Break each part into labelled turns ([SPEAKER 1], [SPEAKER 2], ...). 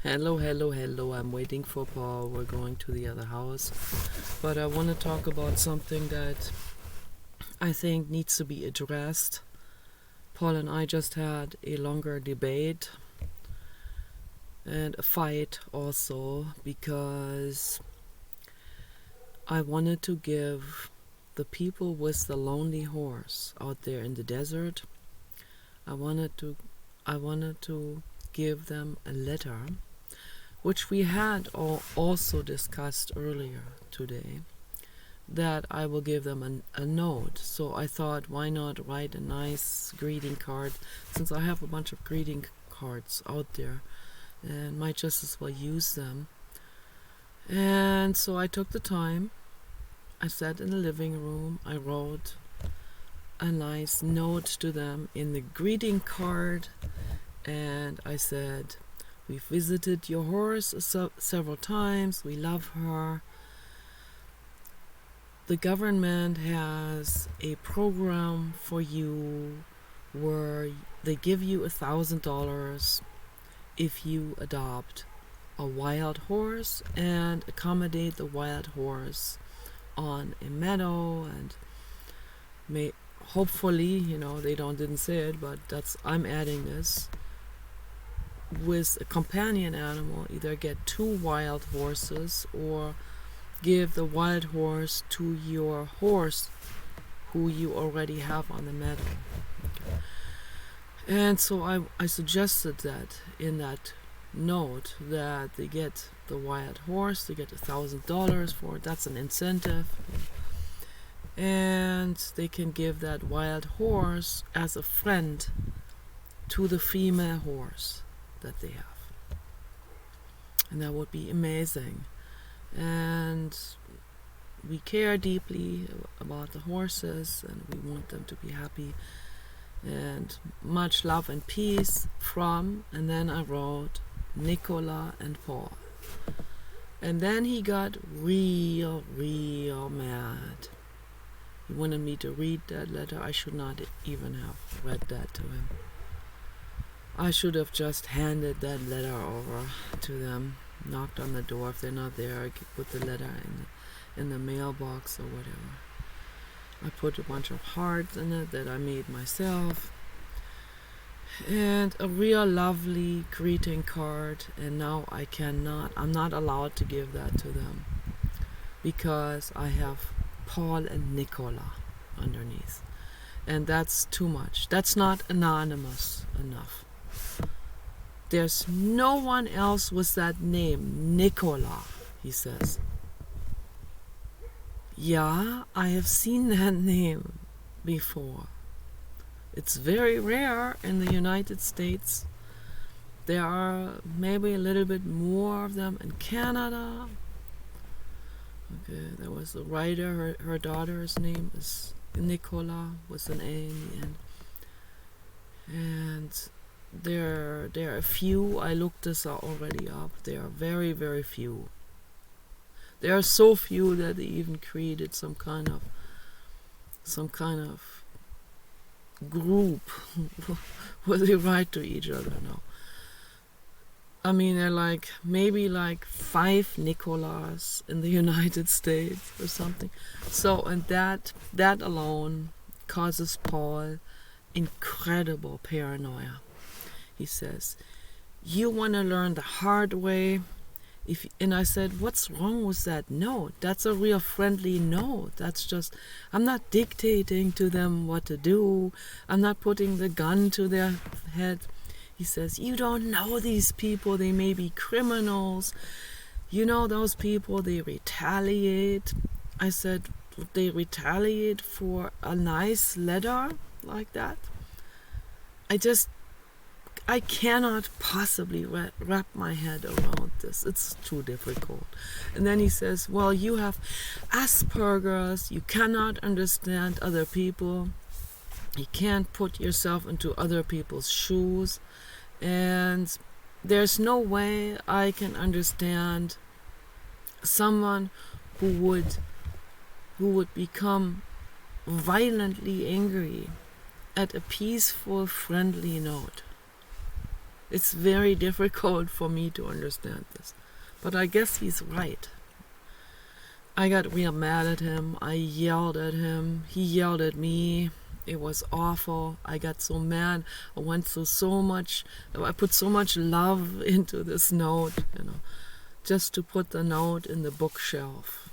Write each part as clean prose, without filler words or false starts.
[SPEAKER 1] Hello, hello, hello. I'm waiting for Paul. We're going to the other house. But I want to talk about something that I think needs to be addressed. Paul and I just had a longer debate and a fight also because I wanted to give the people with the lonely horse out there in the desert, I wanted to give them a letter, which we had also discussed earlier today, that I will give them a note. So I thought, why not write a nice greeting card, since I have a bunch of greeting cards out there and might just as well use them. And so I took the time. I sat in the living room. I wrote a nice note to them in the greeting card, and I said, "We've visited your horse several times. We love her. The government has a program for you where they give you $1,000 if you adopt a wild horse and accommodate the wild horse on a meadow, and hopefully, they didn't say it, but I'm adding this, with a companion animal, either get 2 wild horses or give the wild horse to your horse who you already have on the meadow." Okay. And so I suggested that in that note that they get the wild horse, they get $1,000 for it. That's an incentive. And they can give that wild horse as a friend to the female horse that they have. And that would be amazing. And we care deeply about the horses, and we want them to be happy. And much love and peace from, and then I wrote, Nicola and Paul. And then he got real mad. He wanted me to read that letter. I should not even have read that to him. I should have just handed that letter over to them, knocked on the door. If they're not there, I could put the letter in the mailbox or whatever. I put a bunch of hearts in it that I made myself, and a real lovely greeting card. And now I'm not allowed to give that to them because I have Paul and Nicola underneath, and that's too much. That's not anonymous enough. There's no one else with that name, Nicola, he says. Yeah, I have seen that name before. It's very rare in the United States. There are maybe a little bit more of them in Canada. Okay, there was a writer, her daughter's name is Nicola, with an A in the end. And there are a few. I looked this already up. There are very, very few. There are so few that they even created some kind of group where they write to each other now. I mean, there are maybe 5 Nicolas in the United States or something. So, and that alone causes Paul incredible paranoia. He says, "You want to learn the hard way?" And I said, "What's wrong with that note? That's a real friendly note. That's just, I'm not dictating to them what to do. I'm not putting the gun to their head." He says, "You don't know these people. They may be criminals. You know those people, they retaliate." I said, "Would they retaliate for a nice letter like that?" I cannot possibly wrap my head around this. It's too difficult. And then he says, "Well, you have Asperger's. You cannot understand other people. You can't put yourself into other people's shoes. And there's no way I can understand someone who would become violently angry at a peaceful, friendly note." It's very difficult for me to understand this. But I guess he's right. I got real mad at him. I yelled at him. He yelled at me. It was awful. I got so mad. I went through so much. I put so much love into this note, just to put the note in the bookshelf.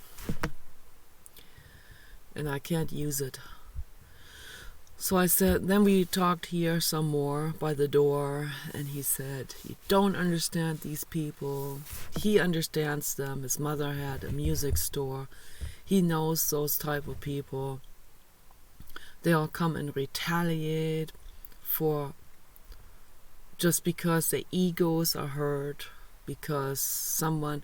[SPEAKER 1] And I can't use it. So I said, then we talked here some more by the door, and he said, you don't understand these people. He understands them. His mother had a music store. He knows those type of people. They'll come and retaliate for just because their egos are hurt, because someone,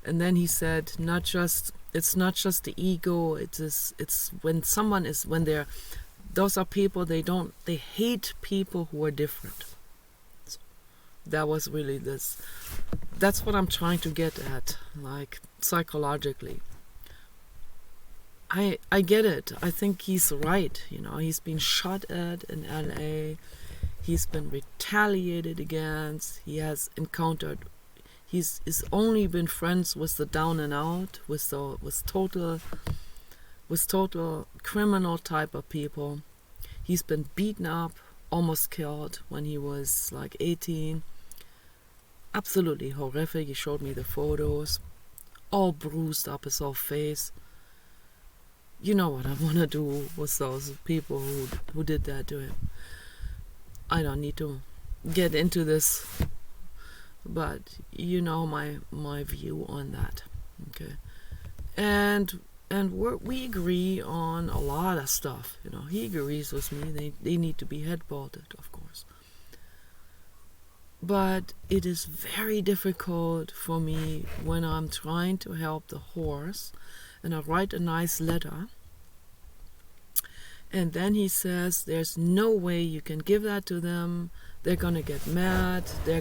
[SPEAKER 1] and then he said, it's not just the ego, it's when someone is, when they're, those are people, they hate people who are different. So that was really this. That's what I'm trying to get at, like psychologically. I get it. I think he's right. He's been shot at in LA. He's been retaliated against. He has encountered. He's only been friends with the down and out, with total criminal type of people. He's been beaten up, almost killed when he was like 18. Absolutely horrific. He showed me the photos, all bruised up his whole face. You know what I want to do with those people who did that to him. I don't need to get into this, but you know my view on that. Okay, and we agree on a lot of stuff. He agrees with me. They need to be head-bolted, of course. But it is very difficult for me when I'm trying to help the horse, and I write a nice letter. And then he says, there's no way you can give that to them. They're gonna get mad. They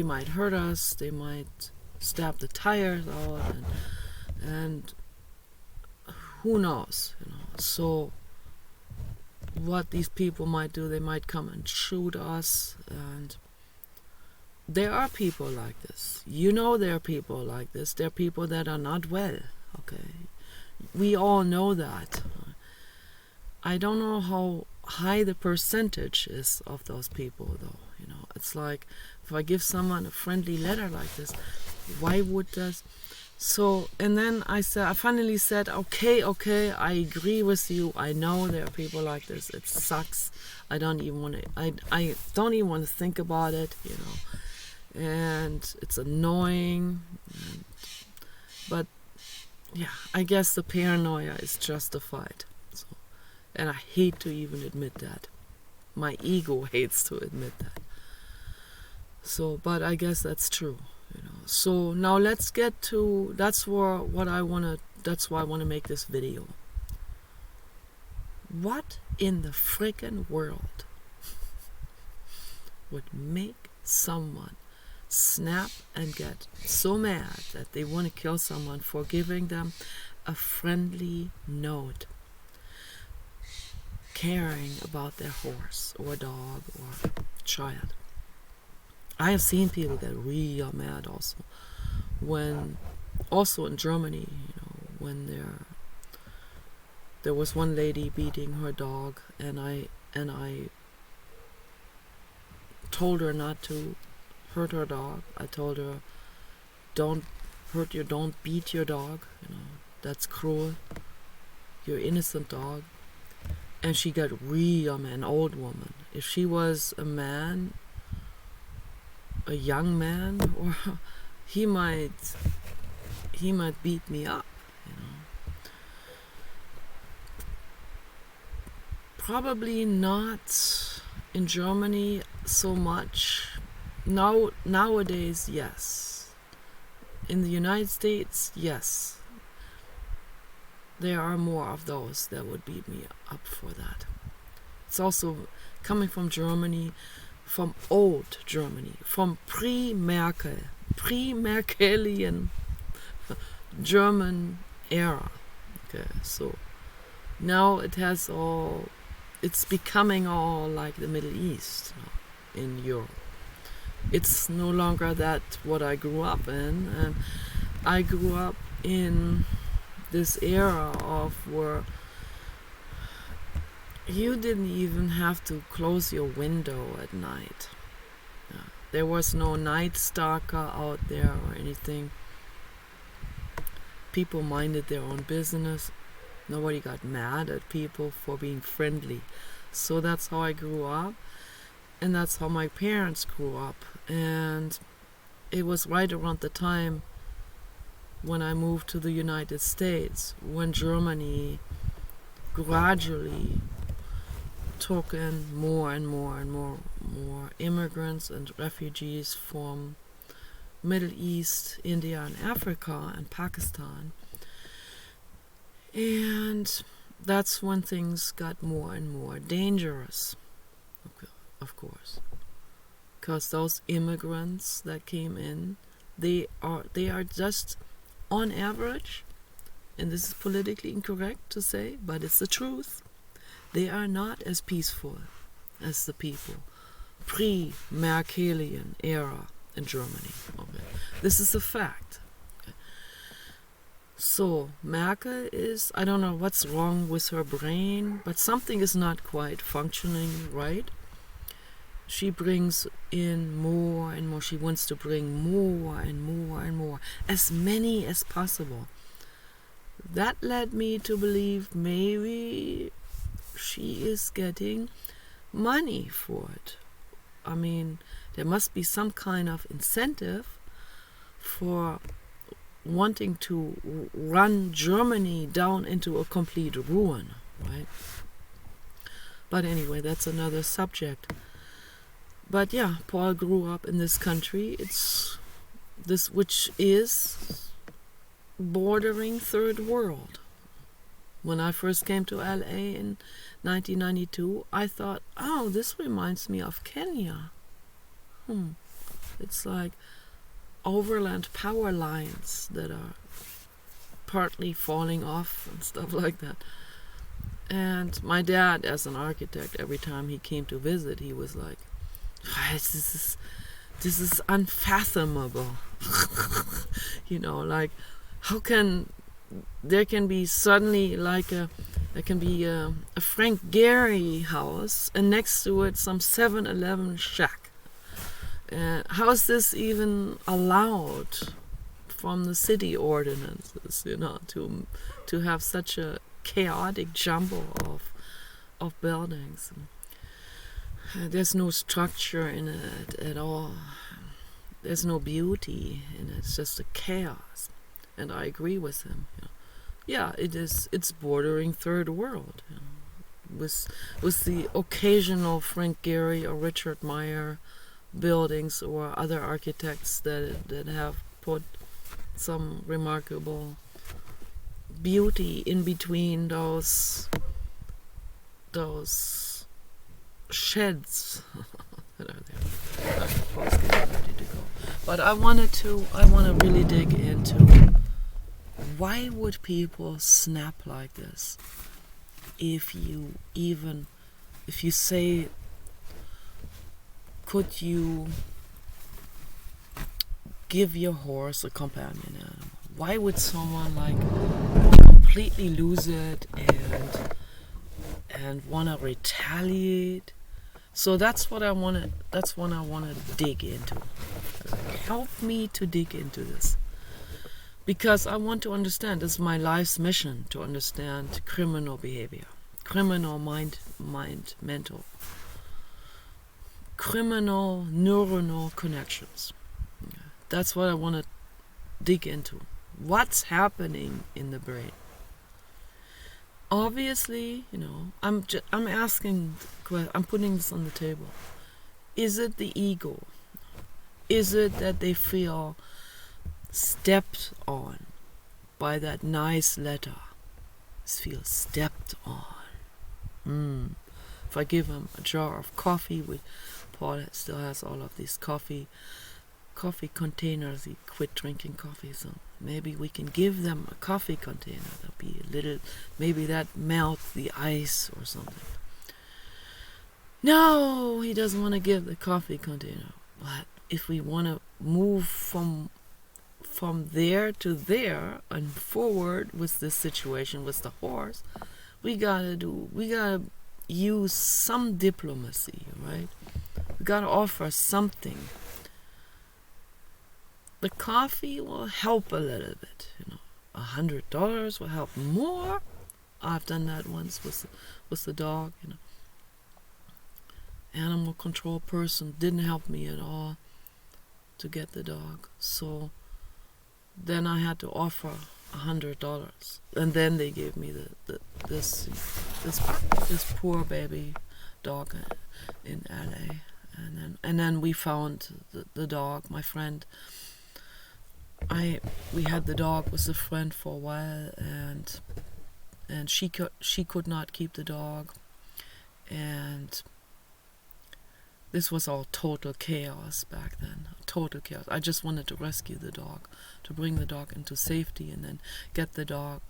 [SPEAKER 1] might hurt us. They might stab the tires out, and who knows, So what these people might do, they might come and shoot us, and there are people like this. There are people like this. There are people that are not well, okay? We all know that. I don't know how high the percentage is of those people, though. It's like, if I give someone a friendly letter like this, why would this? So, and then I finally said, okay, I agree with you. I know there are people like this. It sucks. I don't even want to think about it, and it's annoying. But yeah, I guess the paranoia is justified. So, and I hate to even admit that. My ego hates to admit that. So, but I guess that's true. So now let's get to, that's why I want to make this video. What in the frickin' world would make someone snap and get so mad that they want to kill someone for giving them a friendly note, caring about their horse or dog or child? I have seen people get real mad also in Germany, when there was one lady beating her dog, and I told her not to hurt her dog. I told her, don't beat your dog, that's cruel. You're an innocent dog. And she got real mad, an old woman. If she was a man, a young man, or he might beat me up, Probably not in Germany so much. Nowadays, yes. In the United States, yes. There are more of those that would beat me up for that. It's also coming from Germany, from old Germany, from pre-Merkelian German era. Okay, so now it has all it's becoming all like the Middle East, in Europe. It's no longer that what I grew up in, and I grew up in this era of where you didn't even have to close your window at night. There was no night stalker out there or anything. People minded their own business. Nobody got mad at people for being friendly. So that's how I grew up, and that's how my parents grew up. And it was right around the time when I moved to the United States, when Germany gradually took in more and more and more immigrants and refugees from Middle East, India and Africa and Pakistan. And that's when things got more and more dangerous, of course. Because those immigrants that came in, they are just, on average, and this is politically incorrect to say, but it's the truth, they are not as peaceful as the people pre-Merkelian era in Germany. Okay. This is a fact. Okay. So Merkel is, I don't know what's wrong with her brain, but something is not quite functioning right. She brings in more and more. She wants to bring more and more and more, as many as possible. That led me to believe maybe she is getting money for it. I mean, there must be some kind of incentive for wanting to run Germany down into a complete ruin, right? But anyway, that's another subject. But yeah, Paul grew up in this country. It's this, which is bordering third world. When I first came to LA in 1992, I thought, oh, this reminds me of Kenya. It's like overland power lines that are partly falling off and stuff like that. And my dad, as an architect, every time he came to visit, he was like, this is unfathomable. You know, like, how can there can be suddenly like there can be a Frank Gehry house and next to it some 7-Eleven shack. How is this even allowed from the city ordinances, you know, to have such a chaotic jumble of buildings? There's no structure in it at all. There's no beauty in it. It's just a chaos. And I agree with him. You know. Yeah, it is. It's bordering third world. You know, with the occasional Frank Gehry or Richard Meyer buildings or other architects that have put some remarkable beauty in between those sheds that are there. Paul's getting ready to go. But I want to really dig into why would people snap like this if you say, could you give your horse a companion animal? Why would someone like completely lose it and want to retaliate? So that's what I want to dig into. Help me to dig into this. Because I want to understand, this is my life's mission, to understand criminal behavior, criminal mental, criminal neuronal connections. That's what I want to dig into. What's happening in the brain? Obviously, you know, I'm putting this on the table. Is it the ego? Is it that they feel stepped on by that nice letter? Feel stepped on. If I give him a jar of coffee, Paul still has all of these coffee containers. He quit drinking coffee, so maybe we can give them a coffee container. There'll be a little, maybe that melts the ice or something. No, he doesn't want to give the coffee container. But if we want to move from there to there and forward with this situation with the horse, we gotta use some diplomacy, right? We gotta offer something. The coffee will help a little bit, $100 will help more. I've done that once with the dog, Animal control person didn't help me at all to get the dog. So then I had to offer $100, and then they gave me this poor baby dog in LA, and then we found the dog. My friend, we had the dog with a friend for a while, and she could not keep the dog, and this was all total chaos back then. Total chaos. I just wanted to rescue the dog, to bring the dog into safety, and then get the dog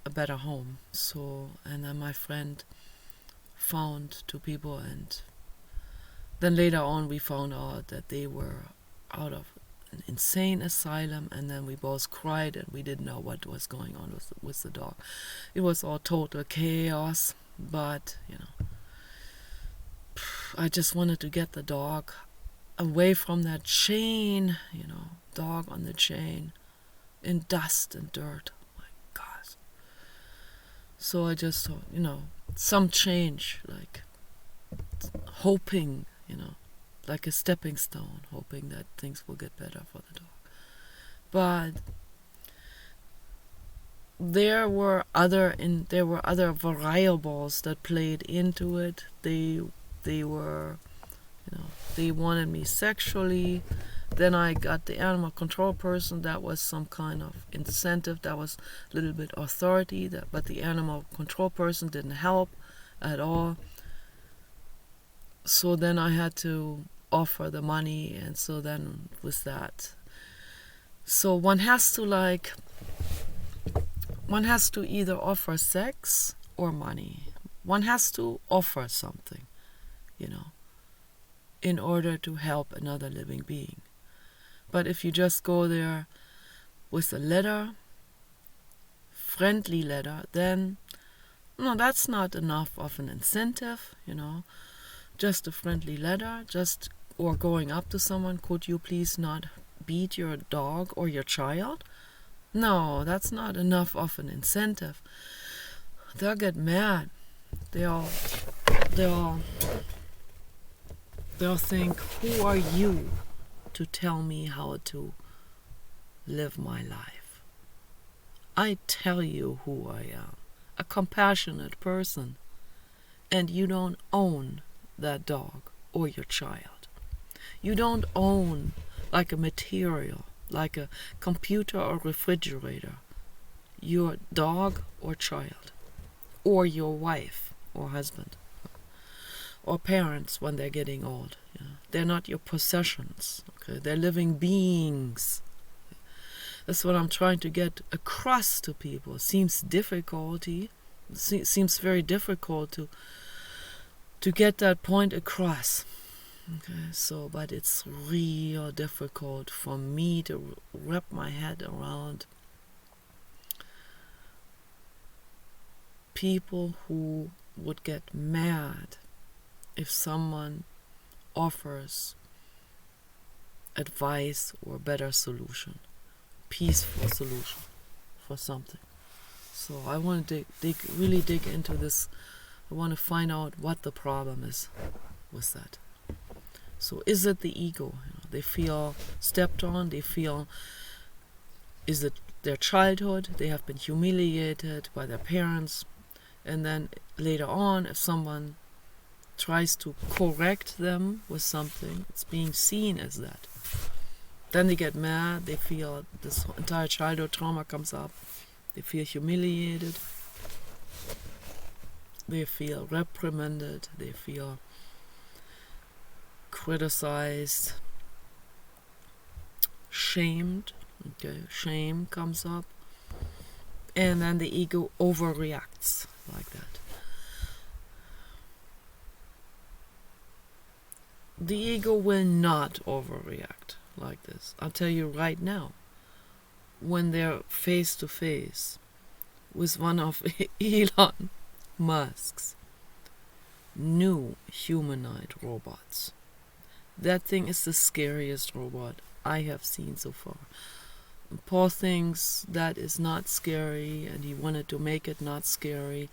[SPEAKER 1] a better home. So, and then my friend found two people, and then later on we found out that they were out of an insane asylum, and then we both cried, and we didn't know what was going on with the dog. It was all total chaos, but I just wanted to get the dog away from that chain, dog on the chain, in dust and dirt. Oh my God. So I just thought, some change, like hoping, like a stepping stone, hoping that things will get better for the dog. But there were other variables that played into it. They were, they wanted me sexually. Then I got the animal control person. That was some kind of incentive. That was a little bit authority. But the animal control person didn't help at all. So then I had to offer the money, and so then with that. So one has to either offer sex or money. One has to offer something, in order to help another living being. But if you just go there with a letter, friendly letter, then no, that's not enough of an incentive, Just a friendly letter, or going up to someone, could you please not beat your dog or your child? No, that's not enough of an incentive. They'll get mad. They'll think, who are you to tell me how to live my life? I tell you who I am, a compassionate person, and you don't own that dog or your child. You don't own like a material, like a computer or refrigerator, your dog or child, or your wife or husband, or parents when they're getting old. They're not your possessions. Okay, they're living beings. That's what I'm trying to get across to people. It seems very difficult to get that point across. Okay, so, but it's real difficult for me to wrap my head around people who would get mad if someone offers advice or better solution, peaceful solution for something. So I want to really dig into this. I want to find out what the problem is with that. So is it the ego? They feel stepped on. They feel, is it their childhood? They have been humiliated by their parents. And then later on, if someone tries to correct them with something, it's being seen as that. Then they get mad. They feel this entire childhood trauma comes up. They feel humiliated. They feel reprimanded. They feel criticized, shamed. Okay, shame comes up, and then the ego overreacts like that. the ego will not overreact like this. I'll tell you right now, when they're face to face with one of Elon Musk's new humanoid robots. That thing is the scariest robot I have seen so far. Paul thinks that is not scary, and he wanted to make it not scary.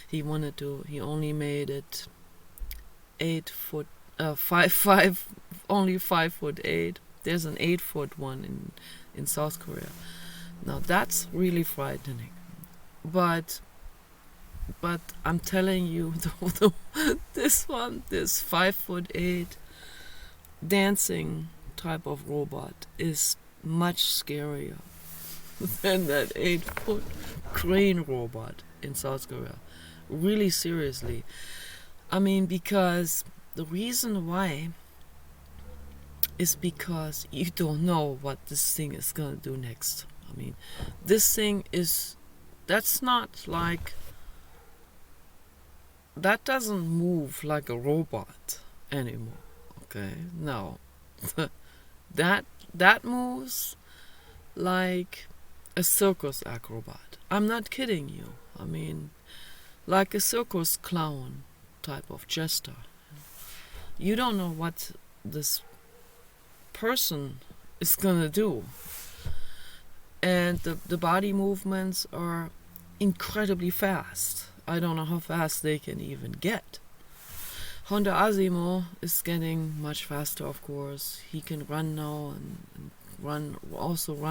[SPEAKER 1] He only made it only 5'8". There's an 8-foot one in South Korea. Now that's really frightening. But I'm telling you, this 5'8" dancing type of robot is much scarier than that 8-foot crane robot in South Korea. Really seriously. I mean, because the reason why is because you don't know what this thing is going to do next. I mean, this thing that's not like, that doesn't move like a robot anymore. Okay, no. that moves like a circus acrobat. I'm not kidding you. I mean, like a circus clown type of jester. You don't know what this person is gonna do. And the body movements are incredibly fast. I don't know how fast they can even get. Honda Asimo is getting much faster, of course. He can run now and run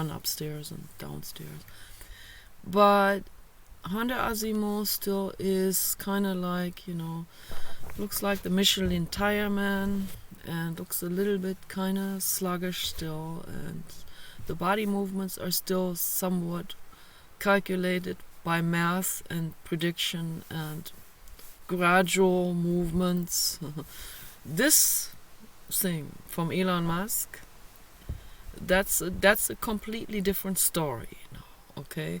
[SPEAKER 1] upstairs and downstairs. But Honda Asimo still is kind of like, looks like the Michelin tire man, and looks a little bit kind of sluggish still, and the body movements are still somewhat calculated by math and prediction and gradual movements. This thing from Elon Musk, that's a completely different story now. Okay,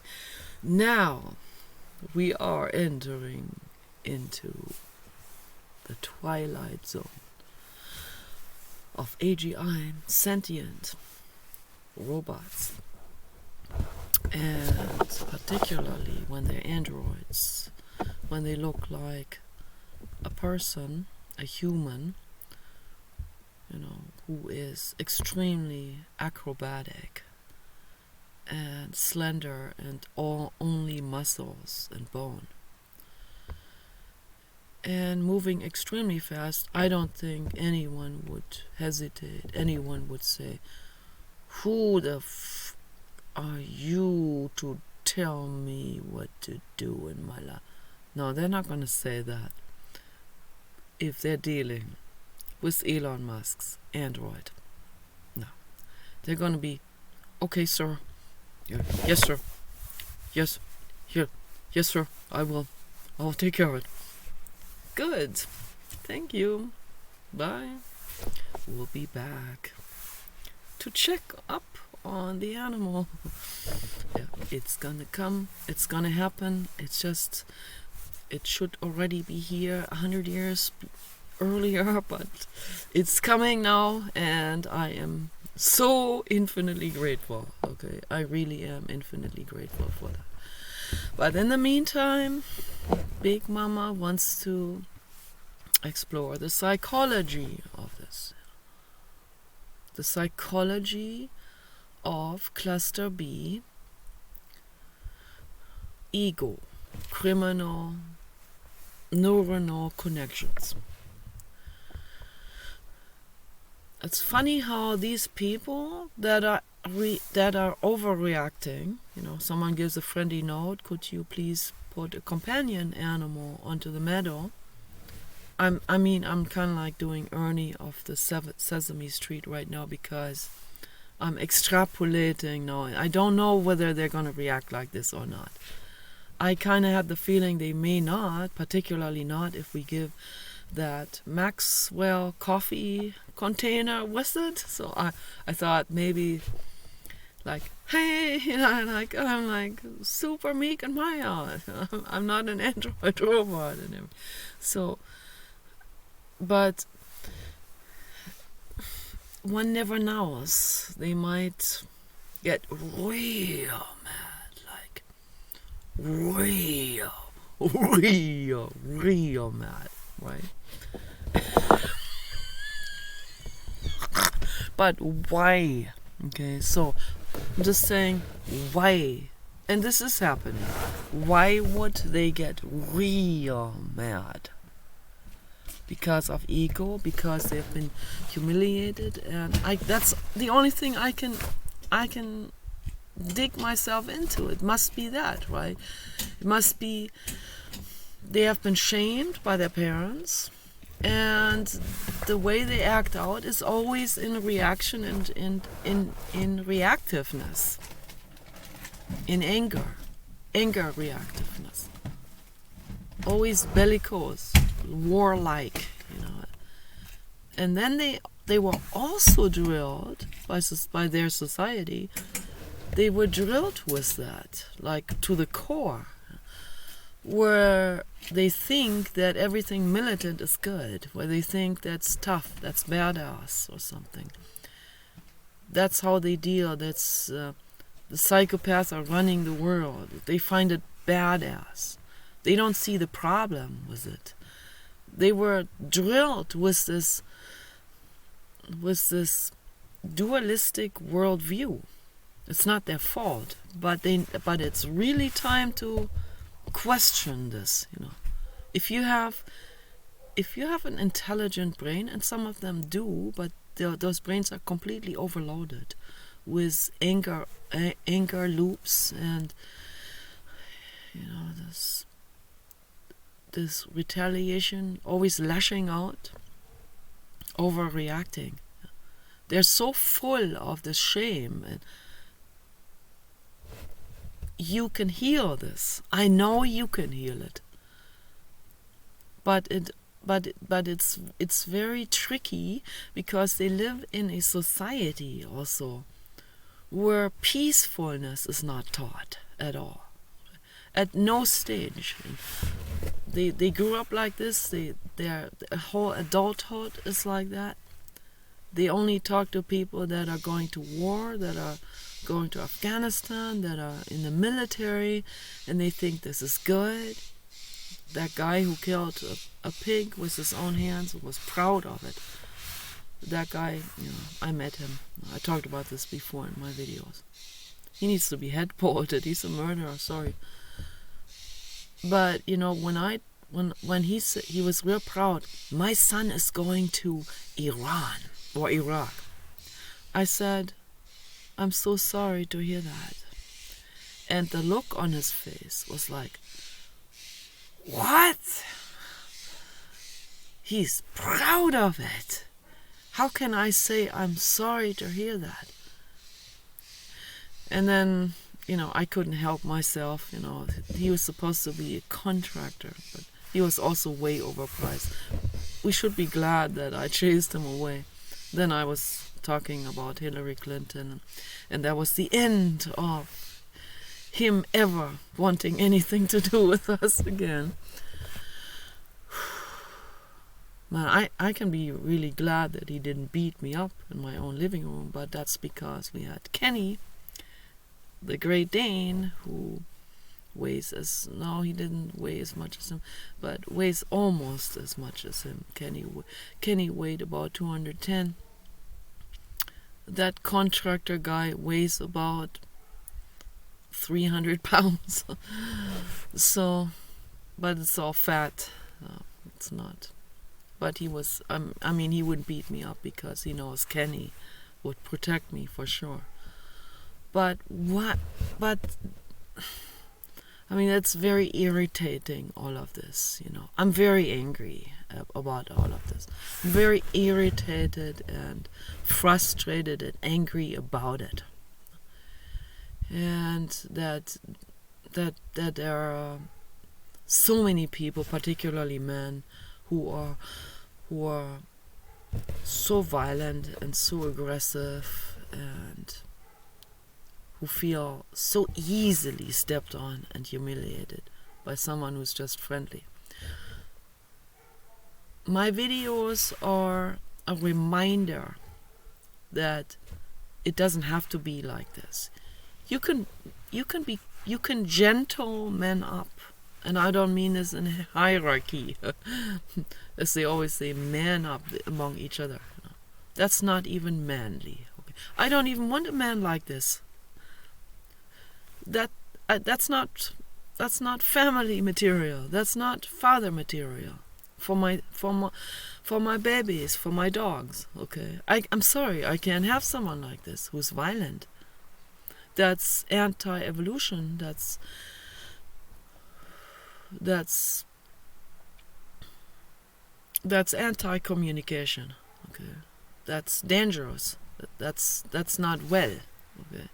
[SPEAKER 1] now we are entering into the twilight zone of AGI, sentient robots, and particularly when they're androids, when they look like a person, a human, who is extremely acrobatic and slender and only muscles and bone, and moving extremely fast. I don't think anyone would hesitate. Anyone would say, "Who the f are you to tell me what to do in my life?" No, they're not going to say that if they're dealing with Elon Musk's android. No. They're going to be, "Okay, sir. Yeah. Yes, sir. Yes. Here. Yes, sir. I'll take care of it." Good. Thank you. Bye. We'll be back to check up on the animal. Yeah, it's gonna come. It's gonna happen. It should already be here 100 years earlier, but it's coming now, and I am so infinitely grateful. Okay, I really am infinitely grateful for that. But in the meantime, Big Mama wants to explore the psychology of this. The psychology of Cluster B, ego, criminal, neuronal connections. It's funny how these people that are overreacting, someone gives a friendly note, "Could you please put a companion animal onto the meadow?" I'm kind of like doing Ernie of the Sesame Street right now, because I'm extrapolating now. I don't know whether they're going to react like this or not. I kind of had the feeling they may not, particularly not if we give that Maxwell coffee container with it. So I thought maybe like, "Hey, I'm like super meek and mild. I'm not an android robot." And so, but one never knows. They might get real mad, like real mad, right? But why? Okay, so I'm just saying, why? And this is happening. Why would they get real mad? Because of ego, because they've been humiliated, and that's the only thing I can dig myself into. It must be that, right? It must be they have been shamed by their parents, and the way they act out is always in reaction and in reactiveness, in anger reactiveness, always bellicose, warlike, you know. And then they were also drilled by their society. They were drilled with that, like to the core, where they think that everything militant is good, where they think that's tough, that's badass or something. That's how they deal. That's the psychopaths are running the world. They find it badass. They don't see the problem with it. They were drilled with this dualistic worldview. It's not their fault, but it's really time to question this, you know. If you have an intelligent brain, and some of them do, but those brains are completely overloaded with anger loops, and you know, this retaliation, always lashing out, overreacting. They're so full of this shame, and you can heal this. I know you can heal it. But it's very tricky, because they live in a society also where peacefulness is not taught at all. At no stage. They grew up like this. Their whole adulthood is like that. They only talk to people that are going to war, that are going to Afghanistan, that are in the military, and they think this is good. That guy who killed a pig with his own hands was proud of it. That guy, you know, I met him. I talked about this before in my videos. He needs to be head-bolted. He's a murderer, sorry. But, you know, when he said, he was real proud, my son is going to Iran or Iraq. I said, I'm so sorry to hear that. And the look on his face was like, what? He's proud of it. How can I say I'm sorry to hear that? And then, you know, I couldn't help myself. You know, he was supposed to be a contractor, but he was also way overpriced. We should be glad that I chased him away. Then I was talking about Hillary Clinton, and that was the end of him ever wanting anything to do with us again. Man, I can be really glad that he didn't beat me up in my own living room, but that's because we had Kenny, the Great Dane, who weighs he didn't weigh as much as him, but weighs almost as much as him. Kenny weighed about 210. That contractor guy weighs about 300 pounds. So, but it's all fat. It's not. But he was, he wouldn't beat me up because he knows Kenny would protect me for sure. But it's very irritating, all of this, you know. I'm very angry about all of this. I'm very irritated and frustrated and angry about it. And that there are so many people, particularly men, who are so violent and so aggressive, and who feel so easily stepped on and humiliated by someone who's just friendly. My videos are a reminder that it doesn't have to be like this. You can gentle men up, and I don't mean this in a hierarchy, as they always say, man up among each other. That's not even manly. Okay? I don't even want a man like this. That's not family material. That's not father material for my babies, for my dogs. Okay, I'm sorry, I can't have someone like this who's violent. That's anti-evolution. That's anti-communication. Okay, that's dangerous. That's not well. Okay,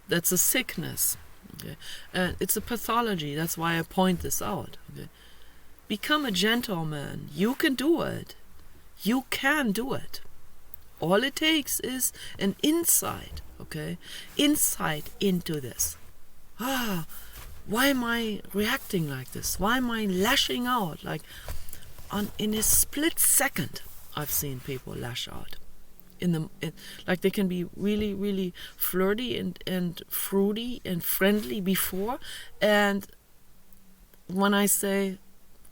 [SPEAKER 1] that's a sickness. Okay, and it's a pathology. That's why I point this out. Okay, become a gentleman. You can do it. You can do it. All it takes is an insight. Okay, insight into this. Why am I reacting like this? Why am I lashing out? Like, in a split second, I've seen people lash out. Like they can be really, really flirty and fruity and friendly before, and when I say,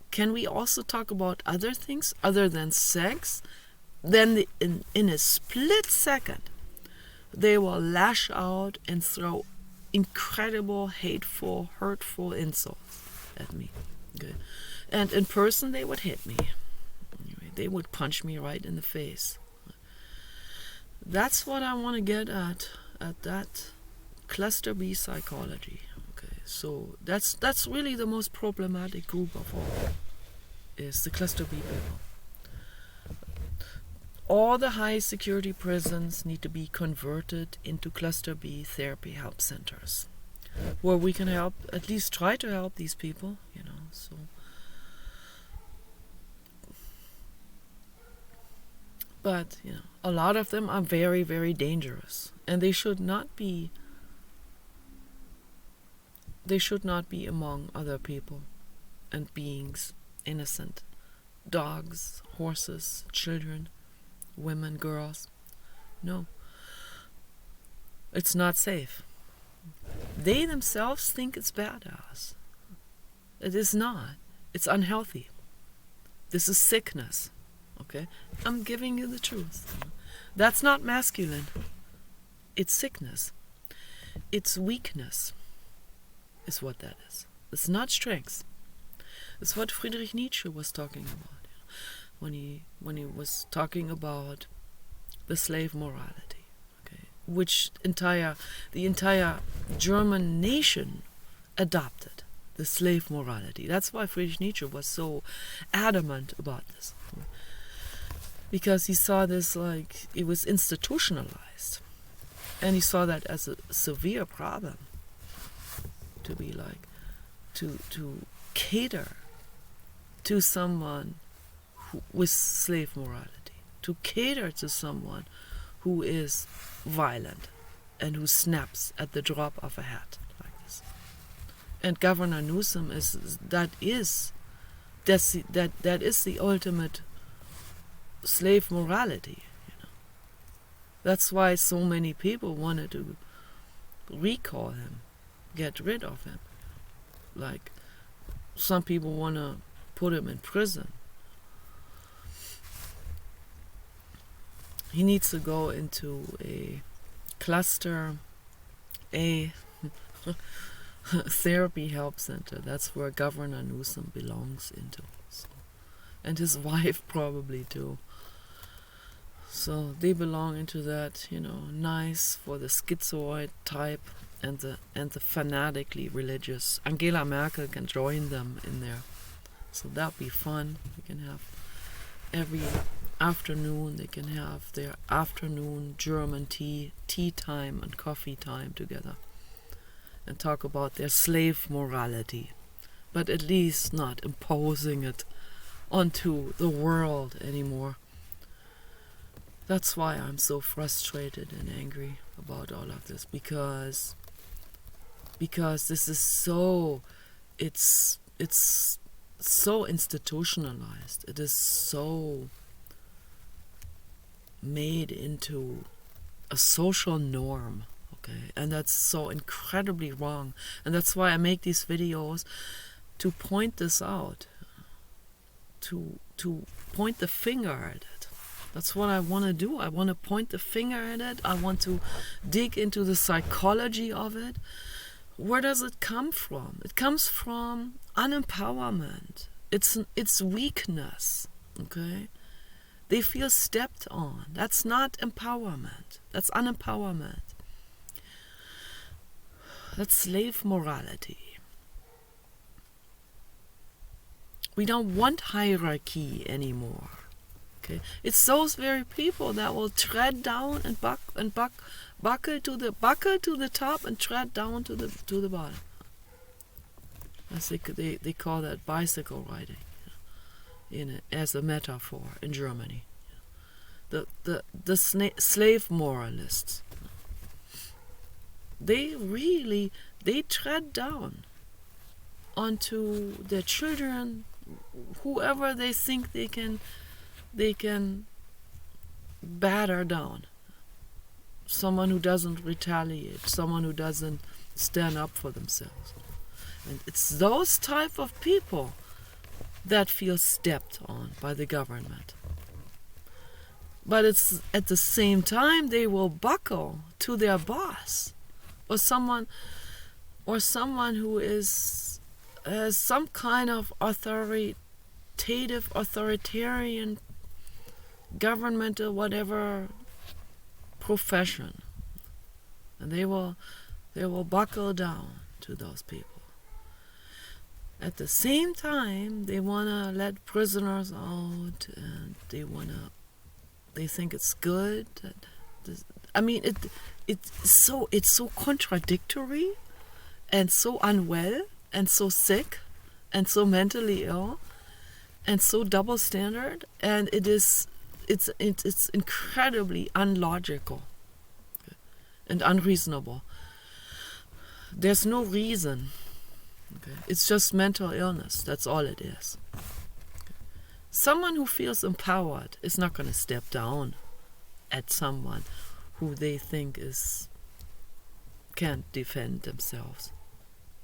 [SPEAKER 1] can we also talk about other things other than sex? Then in a split second, they will lash out and throw incredible, hateful, hurtful insults at me. Okay. And in person, they would hit me. Anyway, they would punch me right in the face. That's what I want to get at that cluster B psychology. Okay, so that's really the most problematic group of all, is the cluster B people. All the high security prisons need to be converted into cluster B therapy help centers, where we can help, at least try to help these people, so. But, a lot of them are very, very dangerous, and they should not be among other people and beings, innocent, dogs, horses, children, women, girls. No. It's not safe. They themselves think it's badass. It is not. It's unhealthy. This is sickness. Okay? I'm giving you the truth. That's not masculine. It's sickness. It's weakness, is what that is. It's not strength. It's what Friedrich Nietzsche was talking about when he was talking about the slave morality. Okay? Which the entire German nation adopted, the slave morality. That's why Friedrich Nietzsche was so adamant about this. Because he saw this like it was institutionalized. And he saw that as a severe problem. To be like, to cater to someone with slave morality. To cater to someone who is violent and who snaps at the drop of a hat like this. And Governor Newsom that is the ultimate slave morality. That's why so many people wanted to recall him, get rid of him. Like, some people want to put him in prison. He needs to go into a cluster A therapy help center. That's where Governor Newsom belongs into. So. And his wife probably too. So they belong into that, nice for the schizoid type and the fanatically religious. Angela Merkel can join them in there. So that'll be fun. We can have every afternoon, they can have their afternoon German tea time and coffee time together and talk about their slave morality, but at least not imposing it onto the world anymore. That's why I'm so frustrated and angry about all of this, because this is so, it's so institutionalized. It is so made into a social norm. Okay, and that's so incredibly wrong. And that's why I make these videos, to point this out, to point the finger at it. That's what I want to do. I want to point the finger at it. I want to dig into the psychology of it. Where does it come from? It comes from unempowerment. It's weakness. Okay? They feel stepped on. That's not empowerment. That's unempowerment. That's slave morality. We don't want hierarchy anymore. Okay? It's those very people that will tread down and buckle to the top and tread down to the bottom. As they call that bicycle riding, as a metaphor in Germany. The slave moralists. They tread down onto their children, whoever they think they can batter down. Someone who doesn't retaliate, someone who doesn't stand up for themselves. And it's those type of people that feel stepped on by the government. But it's at the same time they will buckle to their boss, or someone who has some kind of authoritarian, governmental, whatever profession, and they will buckle down to those people. At the same time, they wanna let prisoners out, and they think it's good. It's so contradictory, and so unwell, and so sick, and so mentally ill, and so double standard, and it's incredibly unlogical and unreasonable. There's no reason. Okay? It's just mental illness. That's all it is. Okay? Someone who feels empowered is not going to step down at someone who they think can't defend themselves.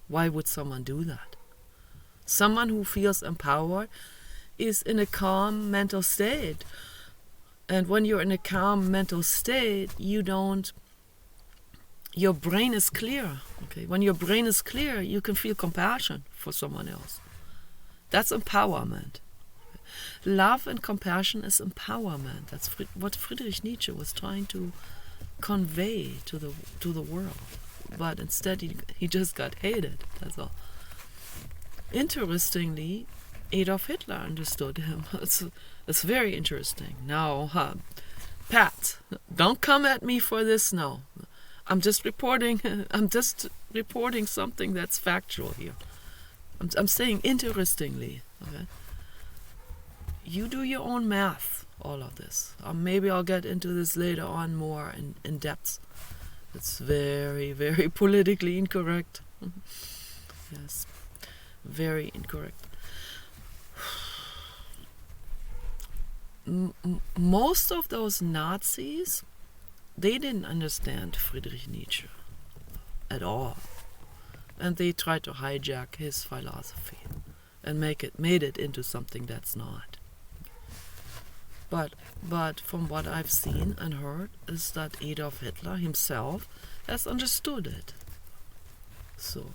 [SPEAKER 1] Why would someone do that? Someone who feels empowered is in a calm mental state. And when you're in a calm mental state, your brain is clear. Okay? When your brain is clear, you can feel compassion for someone else. That's empowerment. Love and compassion is empowerment. That's what Friedrich Nietzsche was trying to convey to the world. But instead, he just got hated. That's all. Interestingly, Adolf Hitler understood him. It's very interesting. Now, Pat, don't come at me for this now. I'm just reporting something that's factual here. I'm saying interestingly. Okay? You do your own math, all of this. Maybe I'll get into this later on more in depth. It's very, very politically incorrect. Yes, very incorrect. Most of those Nazis, they didn't understand Friedrich Nietzsche at all. And they tried to hijack his philosophy and made it into something that's not. But from what I've seen and heard is that Adolf Hitler himself has understood it. So,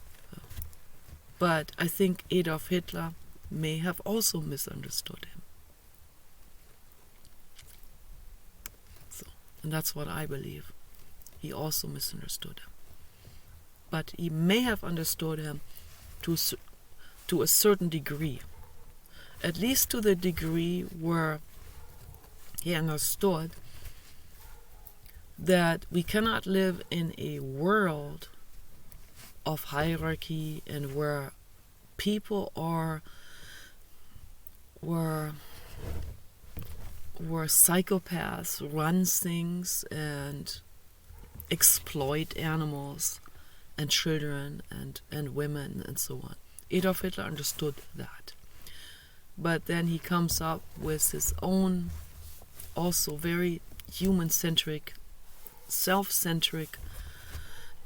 [SPEAKER 1] but I think Adolf Hitler may have also misunderstood him. So, and that's what I believe. He also misunderstood him. But he may have understood him to a certain degree. At least to the degree where he understood that we cannot live in a world of hierarchy and where people where psychopaths run things and exploit animals and children and women and so on. Adolf Hitler understood that. But then he comes up with his own, also very human-centric self-centric,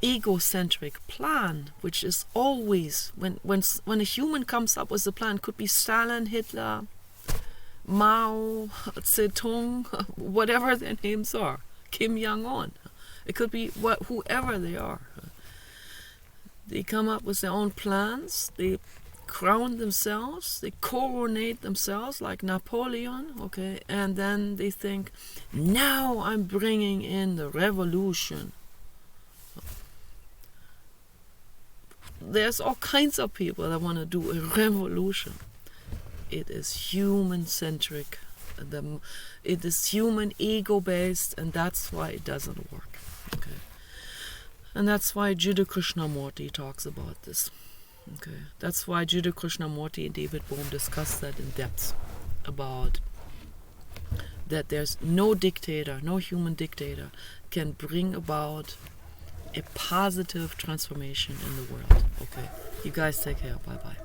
[SPEAKER 1] egocentric plan, which is always, when a human comes up with a plan, could be Stalin, Hitler, Mao Zedong, whatever their names are, Kim Jong-un. It could be whoever they are. They come up with their own plans, they crown themselves, they coronate themselves like Napoleon, okay, and then they think, now I'm bringing in the revolution. There's all kinds of people that want to do a revolution. It is human-centric, it is human ego-based, and that's why it doesn't work, okay. And that's why Jiddu Krishnamurti talks about this. Okay, that's why Jiddu Krishnamurti and David Bohm discuss that in depth, about that there's no dictator, no human dictator can bring about a positive transformation in the world. Okay, you guys take care. Bye-bye.